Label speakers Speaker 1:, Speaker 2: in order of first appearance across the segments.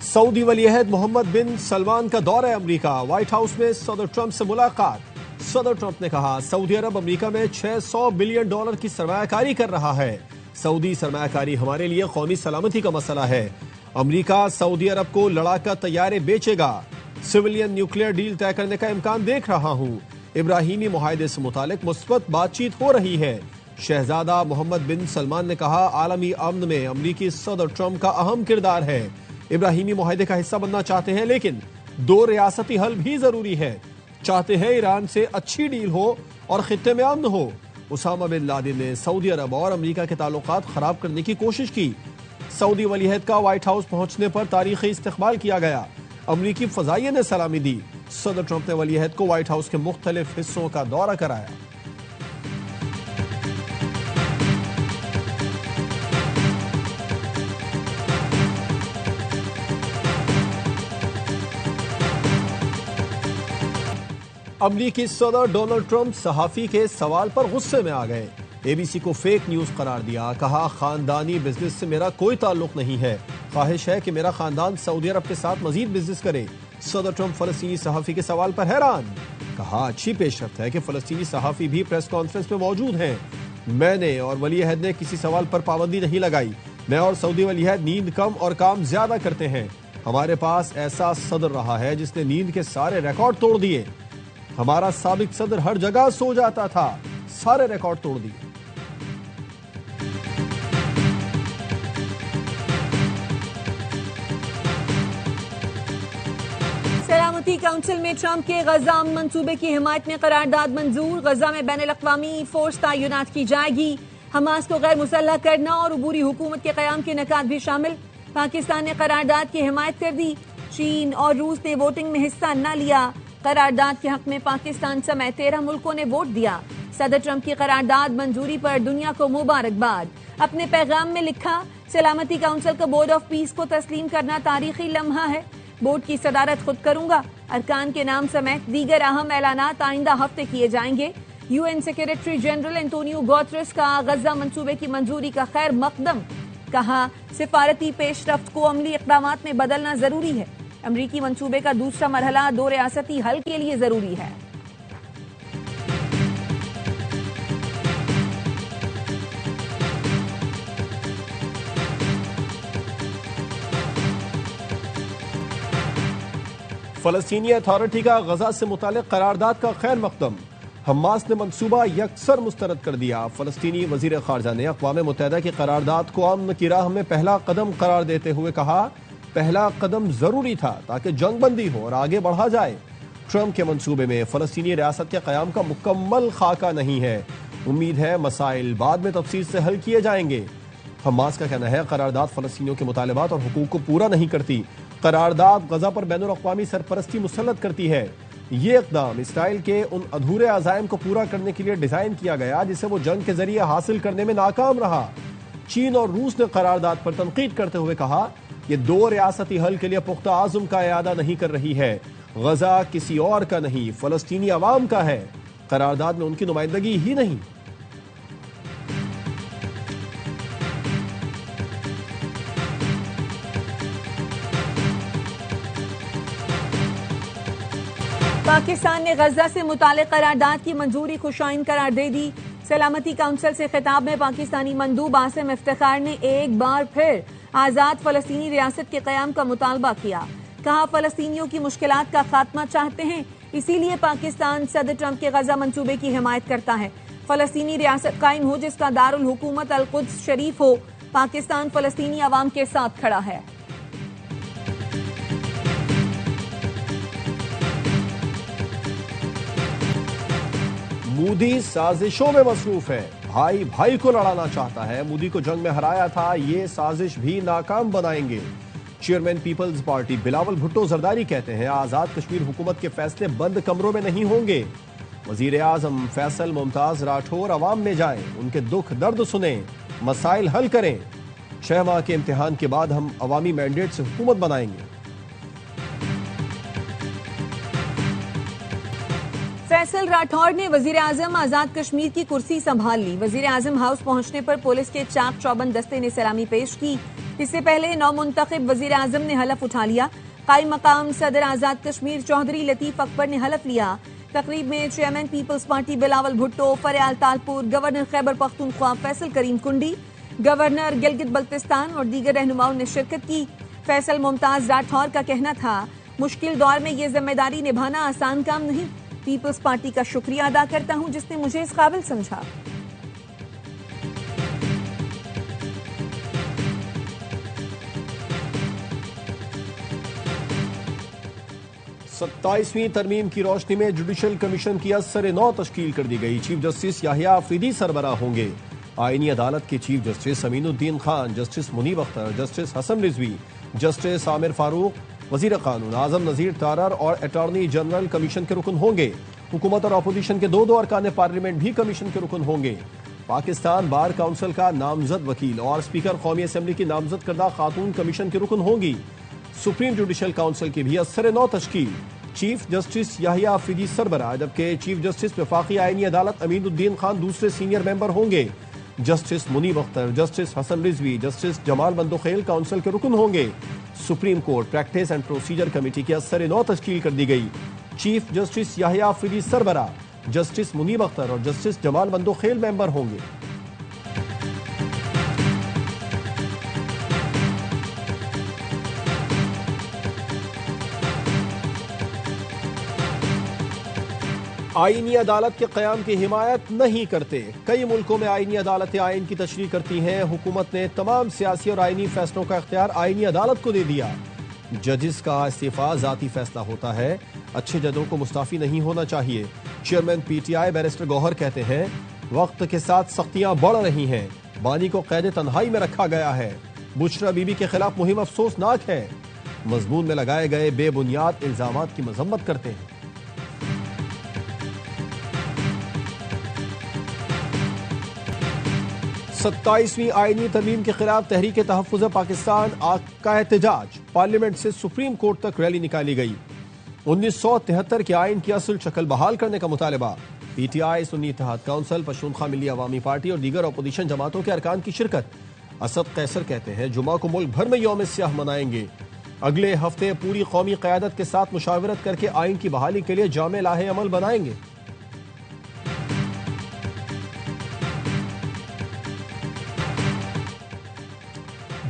Speaker 1: سعودی ولی عہد محمد بن سلمان کا دورہ امریکہ، وائٹ ہاؤس میں صدر ٹرمپ سے ملاقات۔ صدر ٹرمپ نے کہا سعودی عرب امریکہ میں $600 بلین کی سرمایہ کاری کر رہا ہے۔ سعودی سرمایہ کاری ہمارے لیے قومی سلامتی کا مسئلہ ہے۔ امریکہ سعودی عرب کو لڑاکا طیارے بیچے گا۔ سویلین نیوکلیئر ڈیل طے کرنے کا امکان دیکھ رہا ہوں۔ ابراہیمی معاہدے سے متعلق مثبت بات چیت ہو رہی ہے۔ شہزادہ محمد بن سلمان نے کہا عالمی امن میں امریکی صدر ٹرمپ کا اہم کردار ہے۔ ابراہیمی معاہدے کا حصہ بننا چاہتے ہیں لیکن 2 ریاستی حل بھی ضروری ہے۔ چاہتے ہیں ایران سے اچھی ڈیل ہو اور خطے میں امن ہو۔ اسامہ بن لادن نے سعودی عرب اور امریکہ کے تعلقات خراب کرنے کی کوشش کی۔ سعودی ولی عہد کا وائٹ ہاؤس پہنچنے پر تاریخی استقبال کیا گیا۔ امریکی فضائیہ نے سلامی دی۔ صدر ٹرمپ نے ولی عہد کو وائٹ ہاؤس کے مختلف حصوں کا دورہ کرایا۔ امریکی صدر ڈونلڈ ٹرمپ صحافی کے سوال پر غصے میں آ گئے۔ اے بی سی کو فیک نیوز قرار دیا۔ کہا خاندانی بزنس سے میرا کوئی تعلق نہیں ہے۔ خواہش ہے کہ میرا خاندان سعودی عرب کے ساتھ مزید بزنس کرے۔ صدر ٹرمپ فلسطینی صحافی کے سوال پر حیران۔ کہا اچھی پیش رفت ہے کہ فلسطینی صحافی بھی پریس کانفرنس میں موجود ہیں۔ میں نے اور ولی عہد نے کسی سوال پر پابندی نہیں لگائی۔ میں اور سعودی ولی عہد نیند کم اور کام زیادہ کرتے ہیں۔ ہمارے پاس ایسا صدر رہا ہے جس نے نیند کے سارے ریکارڈ توڑ دیے۔ ہمارا سابق صدر ہر جگہ سو جاتا تھا، سارے ریکارڈ توڑ دیے۔
Speaker 2: سلامتی کونسل میں ٹرمپ کے غزہ منصوبے کی حمایت میں قرارداد منظور۔ غزہ میں بین الاقوامی فورس تعینات کی جائے گی۔ حماس کو غیر مسلح کرنا اور عبوری حکومت کے قیام کے نکات بھی شامل۔ پاکستان نے قرارداد کی حمایت کر دی۔ چین اور روس نے ووٹنگ میں حصہ نہ لیا۔ قرارداد کے حق میں پاکستان سمیت 13 ملکوں نے ووٹ دیا۔ صدر ٹرمپ کی قرارداد منظوری پر دنیا کو مبارکباد۔ اپنے پیغام میں لکھا سلامتی کونسل کا بورڈ آف پیس کو تسلیم کرنا تاریخی لمحہ ہے۔ بورڈ کی صدارت خود کروں گا۔ ارکان کے نام سمیت دیگر اہم اعلانات آئندہ ہفتے کیے جائیں گے۔ U N secretary general Antonio Guterres کا غزہ منصوبے کی منظوری کا خیر مقدم۔ کہا سفارتی پیش رفت کو عملی اقدامات میں بدلنا ضروری ہے۔ امریکی منصوبے کا دوسرا مرحلہ 2 ریاستی حل کے لیے ضروری ہے۔
Speaker 1: فلسطینی اتھارٹی کا غزہ سے متعلق قرارداد کا خیر مقدم۔ حماس نے منصوبہ یکسر مسترد کر دیا۔ فلسطینی وزیر خارجہ نے اقوام متحدہ کی قرارداد کو امن کی راہ میں پہلا قدم قرار دیتے ہوئے کہا پہلا قدم ضروری تھا تاکہ جنگ بندی ہو اور آگے بڑھا جائے۔ ٹرمپ کے منصوبے میں فلسطینی ریاست کے قیام کا مکمل خاکہ نہیں ہے۔ امید ہے مسائل بعد میں تفصیل سے حل کیے جائیں گے۔ حماس کا کہنا ہے قرارداد فلسطینیوں کے مطالبات اور حقوق کو پورا نہیں کرتی۔ قرارداد غزہ پر بین الاقوامی سرپرستی مسلط کرتی ہے۔ یہ اقدام اسرائیل کے ان ادھورے عزائم کو پورا کرنے کے لیے ڈیزائن کیا گیا جسے وہ جنگ کے ذریعے حاصل کرنے میں ناکام رہا۔ چین اور روس نے قرارداد پر تنقید کرتے ہوئے کہا یہ 2 ریاستی حل کے لیے پختہ عزم کا اعادہ نہیں کر رہی ہے۔ غزہ کسی اور کا نہیں، فلسطینی عوام کا ہے۔ قرارداد میں ان کی نمائندگی ہی نہیں۔
Speaker 2: پاکستان نے غزہ سے متعلق قرارداد کی منظوری خوشائن قرار دے دی۔ سلامتی کونسل سے خطاب میں پاکستانی مندوب عاصم افتخار نے ایک بار پھر آزاد فلسطینی ریاست کے قیام کا مطالبہ کیا۔ کہا فلسطینیوں کی مشکلات کا خاتمہ چاہتے ہیں، اسی لیے پاکستان صدر ٹرمپ کے غزہ منصوبے کی حمایت کرتا ہے۔ فلسطینی ریاست قائم ہو جس کا دارالحکومت القدس شریف ہو۔ پاکستان فلسطینی عوام کے ساتھ کھڑا ہے۔
Speaker 1: مودی سازشوں میں مصروف ہے۔ بھائی بھائی کو لڑانا چاہتا ہے۔ مودی کو جنگ میں ہرایا تھا، یہ سازش بھی ناکام بنائیں گے۔ Chairman Peoples party Bilawal Bhutto Zardari کہتے ہیں آزاد کشمیر حکومت کے فیصلے بند کمروں میں نہیں ہوں گے۔ وزیر اعظم فیصل ممتاز راٹھور عوام میں جائیں، ان کے دکھ درد سنیں، مسائل حل کریں۔ 6 ماہ کے امتحان کے بعد ہم عوامی مینڈیٹ سے حکومت بنائیں گے۔
Speaker 2: فیصل راٹھور نے وزیر اعظم آزاد کشمیر کی کرسی سنبھال لی۔ وزیر اعظم ہاؤس پہنچنے پر پولیس کے چاق چوبند دستے نے سلامی پیش کی۔ اس سے پہلے نو منتخب وزیر اعظم نے حلف اٹھا لیا۔ قائم مقام صدر آزاد کشمیر چودھری لطیف اکبر نے حلف لیا۔ تقریب میں chairman Peoples party Bilawal Bhutto, Faryal Talpur, governor Khyber Pakhtunkhwa Faisal Karim Kundi, governor Gilgit Baltistan اور دیگر رہنماؤں نے شرکت کی۔ فیصل ممتاز راٹھور کا کہنا تھا، مشکل دور میں یہ ذمہ داری نبھانا آسان کام نہیں۔ پیپلز پارٹی کا شکریہ ادا کرتا ہوں جس نے مجھے اس قابل سمجھا۔
Speaker 1: 27ویں ترمیم کی روشنی میں جوڈیشل کمیشن کی اثر نو تشکیل کر دی گئی۔ چیف جسٹس یحییٰ آفریدی سربراہ ہوں گے۔ آئینی عدالت کے چیف جسٹس امین الدین خان، جسٹس منیب اختر، جسٹس حسن رضوی، جسٹس عامر فاروق، وزیر قانون اعظم نذیر تارڑ اور اٹارنی جنرل کمیشن کے رکن ہوں گے۔ حکومت اور اپوزیشن کے دو ارکان پارلیمنٹ بھی کمیشن کے رکن ہوں گے۔ پاکستان بار کونسل کا نامزد وکیل اور اسپیکر قومی اسمبلی کی نامزد کردہ خاتون کمیشن کے رکن ہوں گی۔ سپریم جوڈیشل کونسل کی بھی اثر نو تشکیل، چیف جسٹس یحییٰ آفریدی سربراہ، جبکہ چیف جسٹس وفاقی آئینی عدالت امین الدین خان دوسرے سینئر ممبر ہوں گے۔ جسٹس منیب اختر، جسٹس حسن رضوی، جسٹس جمال بندوخیل کونسل کے رکن ہوں گے۔ Supreme court practice and procedure committee کی اثر نو تشکیل کر دی گئی۔ چیف جسٹس یحییٰ آفریدی سربراہ، جسٹس منیب اختر اور جسٹس جمال بندوخیل ممبر ہوں گے۔ آئینی عدالت کے قیام کی حمایت نہیں کرتے۔ کئی ملکوں میں آئینی عدالتیں آئین کی تشریح کرتی ہیں۔ حکومت نے تمام سیاسی اور آئینی فیصلوں کا اختیار آئینی عدالت کو دے دیا۔ ججز کا استعفیٰ ذاتی فیصلہ ہوتا ہے، اچھے ججوں کو مستعفی نہیں ہونا چاہیے۔ Chairman P T I barrister Gohar کہتے ہیں، وقت کے ساتھ سختیاں بڑھ رہی ہیں، بانی کو قید تنہائی میں رکھا گیا ہے۔ بشرا بی بی کے خلاف مہم افسوسناک ہے، مضمون میں لگائے گئے بے بنیاد الزامات کی مذمت کرتے ہیں۔ 27ویں آئینی ترمیم کے خلاف تحریک تحفظ پاکستان کا احتجاج، پارلیمنٹ سے سپریم کورٹ تک ریلی نکالی گئی۔ 1973 کے آئین کی اصل شکل بحال کرنے کا مطالبہ۔ پی ٹی آئی، سنی اتحاد کونسل، پشتونخوا ملی عوامی پارٹی اور دیگر اپوزیشن جماعتوں کے ارکان کی شرکت۔ اسد قیصر کہتے ہیں، جمعہ کو ملک بھر میں یوم سیاہ منائیں گے۔ اگلے ہفتے پوری قومی قیادت کے ساتھ مشاورت کر کے آئین کی بحالی کے لیے جامع لاہ عمل بنائیں گے۔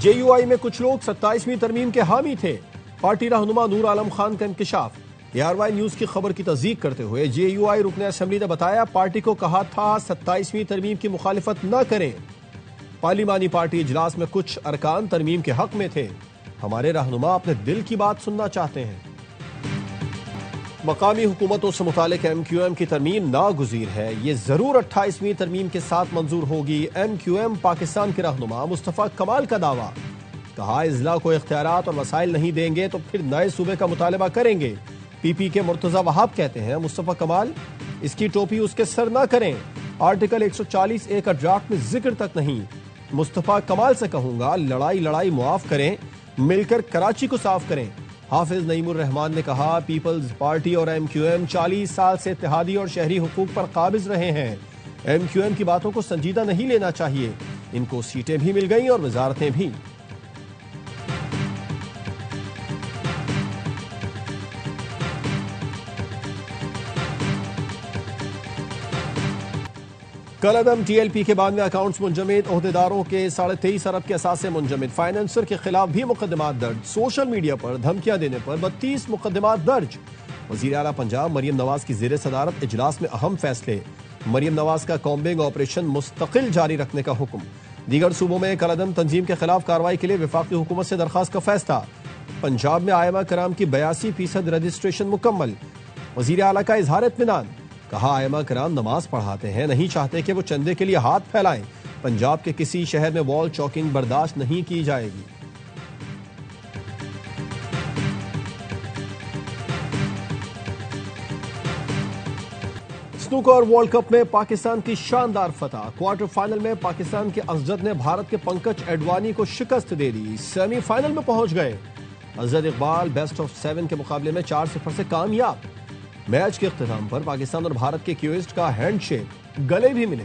Speaker 1: جے یو آئی میں کچھ لوگ 27ویں ترمیم کے حامی تھے۔ پارٹی رہنما نور عالم خان کا انکشاف۔ اے آر وائی نیوز کی خبر کی تصدیق کرتے ہوئے جے یو آئی رکن اسمبلی نے بتایا، پارٹی کو کہا تھا 27ویں ترمیم کی مخالفت نہ کریں۔ پارلیمانی پارٹی اجلاس میں کچھ ارکان ترمیم کے حق میں تھے۔ ہمارے رہنما اپنے دل کی بات سننا چاہتے ہیں۔ مقامی حکومتوں سے متعلق ایم کیو ایم کی ترمیم ناگزیر ہے، یہ ضرور 28ویں ترمیم کے ساتھ منظور ہوگی۔ ایم کیو ایم پاکستان کے رہنما مصطفیٰ کمال کا دعویٰ، کہا اضلاع کو اختیارات اور وسائل نہیں دیں گے تو پھر نئے صوبے کا مطالبہ کریں گے۔ پی پی کے مرتضی وہاب کہتے ہیں، مصطفیٰ کمال اس کی ٹوپی اس کے سر نہ کریں، آرٹیکل 140A کا ڈرافٹ میں ذکر تک نہیں۔ مصطفیٰ کمال سے کہوں گا، لڑائی معاف کریں، مل کر کراچی کو صاف کریں۔ حافظ نعیم الرحمان نے کہا، پیپلز پارٹی اور ایم کیو ایم 40 سال سے اتحادی اور شہری حقوق پر قابض رہے ہیں۔ ایم کیو ایم کی باتوں کو سنجیدہ نہیں لینا چاہیے، ان کو سیٹیں بھی مل گئیں اور وزارتیں بھی۔ کل عدم ٹی ایل پی کے بعد میں اکاؤنٹس منجمد، عہدیداروں کے 23.5 ارب کے اثاثے منجمد، فائنانسر کے خلاف بھی مقدمات درج، سوشل میڈیا پر دھمکیاں دینے پر 32 مقدمات درج۔ وزیر اعلیٰ پنجاب مریم نواز کی زیر صدارت اجلاس میں اہم فیصلے، مریم نواز کا کامبنگ آپریشن مستقل جاری رکھنے کا حکم۔ دیگر صوبوں میں کل عدم تنظیم کے خلاف کارروائی کے لیے وفاقی حکومت سے درخواست کا فیصلہ۔ پنجاب میں ائمہ کرام کی 82% رجسٹریشن مکمل، وزیر اعلیٰ کا اظہار اطمینان، کہا ائمہ کرام نماز پڑھاتے ہیں، نہیں چاہتے کہ وہ چندے کے لیے ہاتھ پھیلائیں۔ پنجاب کے کسی شہر میں وال چاکنگ برداشت نہیں کی جائے گی۔ سنوکر ورلڈ کپ میں پاکستان کی شاندار فتح، کوارٹر فائنل میں پاکستان کے اسجد نے بھارت کے پنکج ایڈوانی کو شکست دے دی، سیمی فائنل میں پہنچ گئے۔ اسجد اقبال بیسٹ آف 7 کے مقابلے میں 4-0 سے کامیاب۔ میچ کے اختتام پر پاکستان اور بھارت کے کیوسٹ کا ہینڈ شیک، گلے بھی ملے۔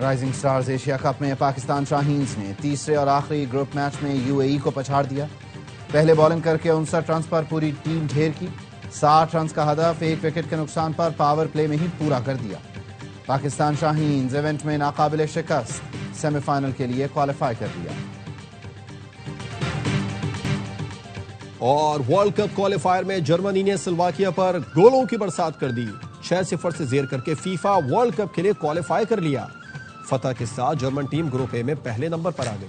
Speaker 3: رائزنگ سٹارز ایشیا کپ میں پاکستان شاہینز نے تیسرے اور آخری گروپ میچ میں یو اے ای کو پچھاڑ دیا. پہلے بالنگ کر کے 59 رنز پر پوری ٹیم ڈھیر کی. 60 رنز کا ہدف ایک وکٹ کے نقصان پر پاور پلے میں ہی پورا کر دیا. پاکستان شاہینز ایونٹ میں ناقابل شکست سیمی فائنل کے لیے کوالیفائی کر لیا.
Speaker 1: اور ورلڈ کپ کوالیفائر میں جرمنی نے سلواکیہ پر گولوں کی برسات کر دی. 6-0 سے زیر کر کے فیفا ورلڈ کپ کے لیے کوالیفائی کر لیا. فتح کے ساتھ جرمن ٹیم گروپ اے میں پہلے نمبر پر آ گئی.